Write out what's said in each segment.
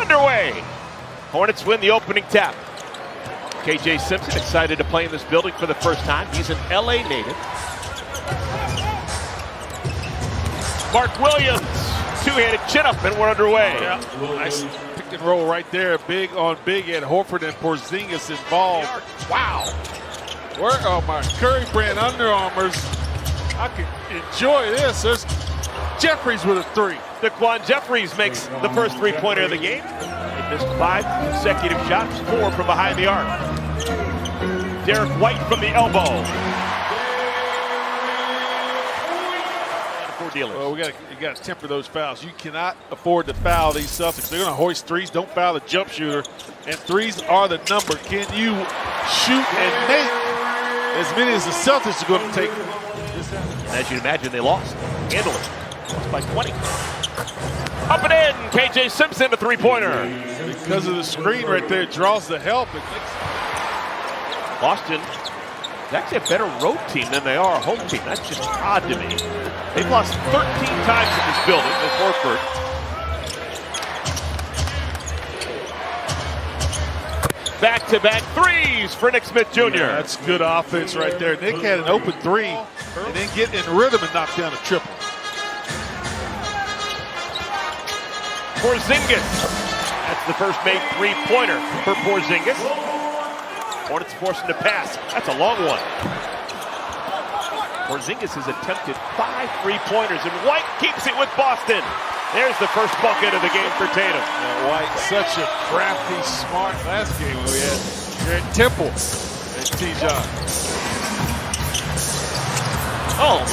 underway. Hornets win the opening tap. KJ Simpson excited to play in this building for the first time. He's an LA native. Mark Williams, two-handed chin-up, and we're underway. Yeah, nice pick and roll right there. Big on big, and Horford and Porzingis involved. Wow. Where are my Curry brand Under Armours? I can enjoy this. There's Jeffries with a three. Daquan Jeffries makes the first three-pointer of the game. He missed 5 consecutive shots, 4 from behind the arc. Derek White from the elbow. Well, you got to temper those fouls. You cannot afford to foul these Celtics. They're going to hoist threes. Don't foul the jump shooter. And threes are the number. Can you shoot and make as many as the Celtics are going to take? As you'd imagine, they lost. Handily. Lost by 20. Up and in. KJ Simpson, a three-pointer. Because of the screen right there, it draws the help. Boston is actually a better road team than they are a home team. That's just odd to me. They've lost 13 times in this building with Horford. Back-to-back threes for Nick Smith Jr. Yeah, that's good offense right there. Nick had an open three and then get in rhythm and knock down a triple. Porzingis. That's the first made three-pointer for Porzingis. Hornets force him to pass. That's a long one. Porzingis has attempted 5 three-pointers, and White keeps it with Boston. There's the first bucket of the game for Tatum. Yeah, White, such a crafty, smart last game we had. Garrett Temple and T-John. Oh,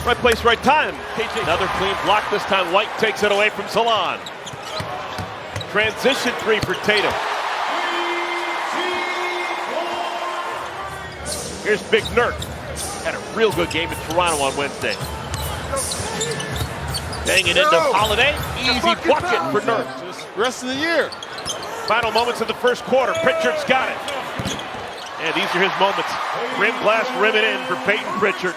right place, right time. KJ. Another clean block. This time White takes it away from Salon. Transition three for Tatum. Here's Big Nurk. Had a real good game in Toronto on Wednesday. Banging into Holiday. Easy bucket for Nurk. Just rest of the year. Final moments of the first quarter. Pritchard's got it. And these are his moments. Rim blast, rim it in for Peyton Pritchard.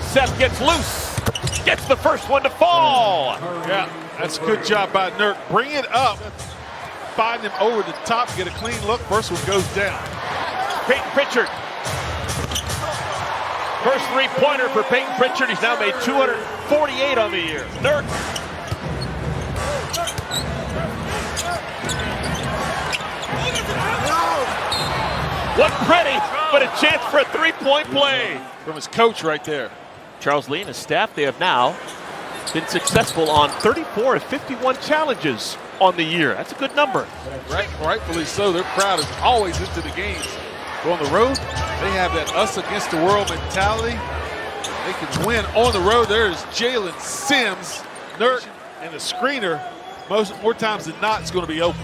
Seth gets loose. Gets the first one to fall. Yeah, that's a good job by Nurk. Bring it up. Find him over the top, get a clean look. First one goes down. Peyton Pritchard. First three-pointer for Peyton Pritchard. He's now made 248 on the year. Nurk. What pretty, but a chance for a three-point play. From his coach right there. Charles Lee and his staff, they have now been successful on 34 of 51 challenges on the year. That's a good number. Rightfully so. They're proud as always into the games. But on the road, they have that us against the world mentality. They can win on the road. There's Jalen Sims, Nurk, and the screener. More times than not, it's going to be open.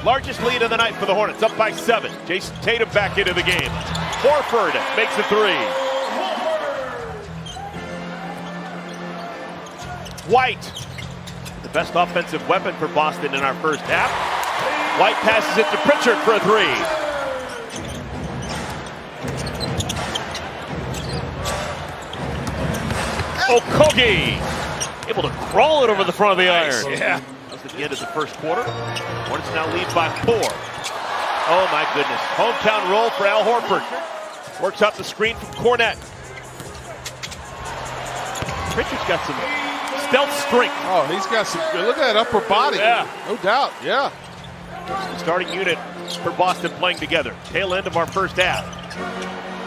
Largest lead of the night for the Hornets, up by 7. Jason Tatum back into the game. Horford makes the three. White, the best offensive weapon for Boston in our first half. White passes it to Pritchard for a three. Okogie, able to crawl it over the front of the iron. Yeah. That was at the end of the first quarter. Hornets now lead by 4. Oh my goodness. Hometown roll for Al Horford. Works out the screen from Cornette. Pritchard's got some stealth strength. Oh, he's got some, look at that upper body. Yeah. No doubt, yeah. The starting unit for Boston playing together. Tail end of our first half.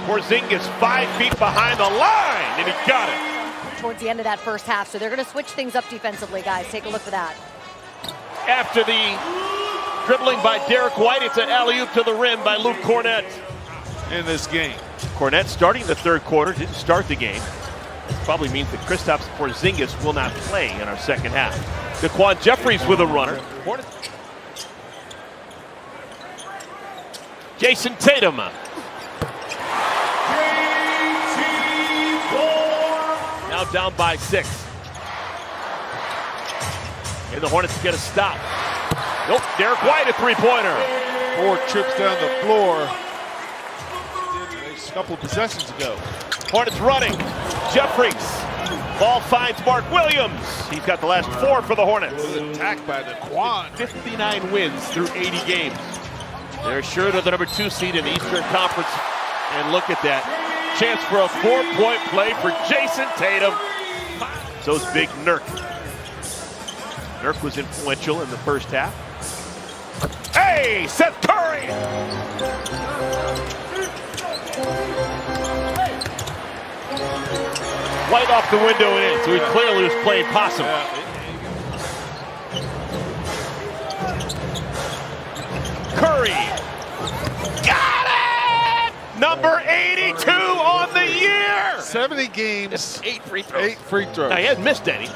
Porzingis 5 feet behind the line, and he got it. Towards the end of that first half, so they're going to switch things up defensively, guys. Take a look for that. After the dribbling by Derek White, it's an alley-oop to the rim by Luke Cornette. In this game. Cornette starting the third quarter, didn't start the game. This probably means that Kristaps Porzingis will not play in our second half. Daquan Jeffries with a runner. Jason Tatum. Now down by 6. And the Hornets get a stop. Nope, Derek White a three-pointer. 4 trips down the floor. They just a couple of possessions ago. Hornets running. Jeffries. Ball finds Mark Williams. He's got the last 4 for the Hornets. Attacked by the Quan. 59 wins through 80 games. They're assured of the number 2 seed in the Eastern Conference. And look at that. Chance for a 4-point play for Jason Tatum. So's Big Nurk. Nurk was influential in the first half. Hey, Seth Curry! White off the window and in, so he clearly was playing possum. Curry! Got it! Number 82 on the year! 70 games. 8 free throws. 8 free throws. Now, he hasn't missed any.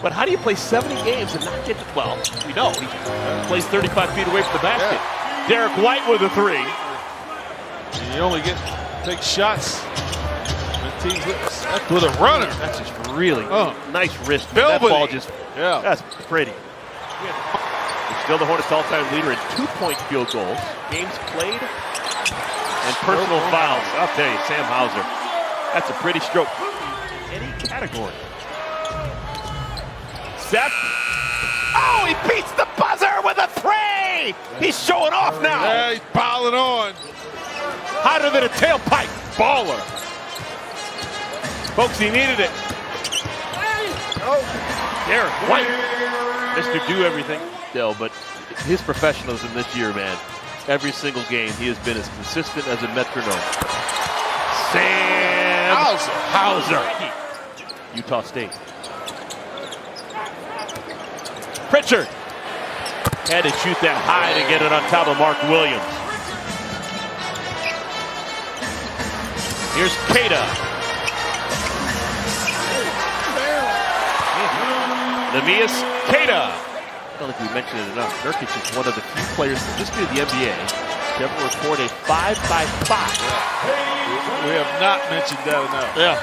But how do you play 70 games and not get to 12? We know he plays 35 feet away from the basket. Yeah. Derek White with a 3. You only take shots when teams with a runner. That's just really nice wrist. That ball just, that's pretty. He's still the Hornets all-time leader in 2-point field goals, games played, and personal fouls. I'll tell you, Sam Hauser, that's a pretty stroke. Any category. Seth. Oh, he beats the buzzer with a 3! He's showing off now. Yeah, he's piling on. Hotter than a tailpipe. Baller. Folks, he needed it. Derek White. Mr. Do Everything. No, but his professionalism this year, man. Every single game, he has been as consistent as a metronome. Sam Hauser. Utah State. Pritchard had to shoot that high to get it on top of Mark Williams. Here's Keita. Neemias Keita. I don't think we mentioned it enough. Nurkic is one of the few players in the history of the NBA to ever record a 5x5. We have not mentioned that enough. Yeah.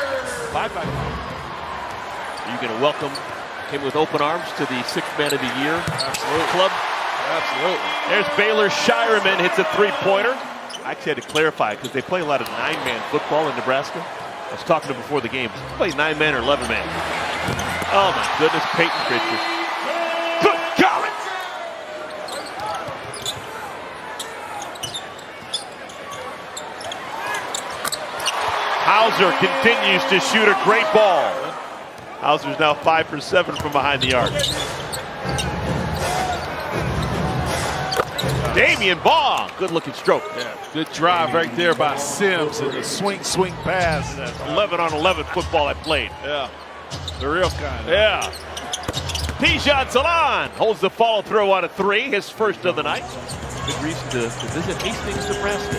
5x5. Are you going to welcome him with open arms to the 6th Man of the Year club? Absolutely. There's Baylor Shireman, hits a 3-pointer. I actually had to clarify because they play a lot of 9-man football in Nebraska. I was talking to them before the game. They play 9-man or 11-man. Oh my goodness, Peyton Pritchard. Good golly! Hauser continues to shoot a great ball. Hauser's now 5 for 7 from behind the arc. Damian Baugh, good-looking stroke. Yeah, good drive right there by Sims and the swing pass. 11-on-11 football I played. Yeah, the real kind. Yeah. Tijan Salan holds the follow-through on a 3, his first of the night. Good reason to visit Hastings, Nebraska.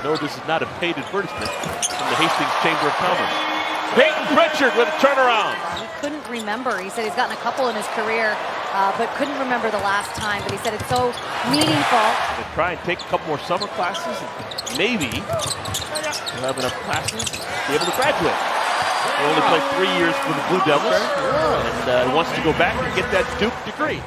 No, this is not a paid advertisement from the Hastings Chamber of Commerce. Peyton Pritchard with a turnaround. He couldn't remember. He said he's gotten a couple in his career, but couldn't remember the last time. But he said it's so meaningful. They try and take a couple more summer classes, and maybe he'll have enough classes to be able to graduate. He only played 3 years for the Blue Devils, and wants to go back and get that Duke degree.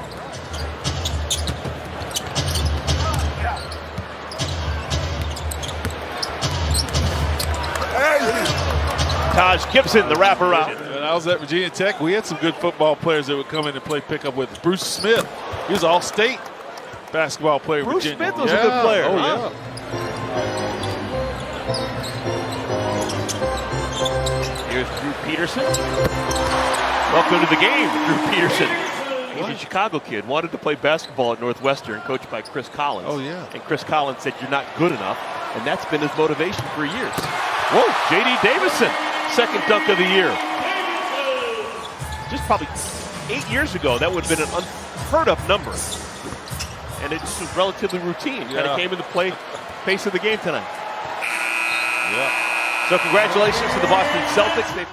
Taj Gibson, the wraparound. When I was at Virginia Tech, we had some good football players that would come in and play pickup with us. Bruce Smith, he was all-state basketball player. Bruce Virginia. Smith was a good player. Oh, huh? Yeah. Here's Drew Peterson. Welcome to the game, Drew Peterson. He's a Chicago kid, wanted to play basketball at Northwestern, coached by Chris Collins. Oh, yeah. And Chris Collins said, you're not good enough, and that's been his motivation for years. Whoa, J.D. Davison, second dunk of the year. Just probably 8 years ago, that would have been an unheard of number. And it just was relatively routine. Kind of came into play, pace of the game tonight. Yeah. So congratulations to the Boston Celtics.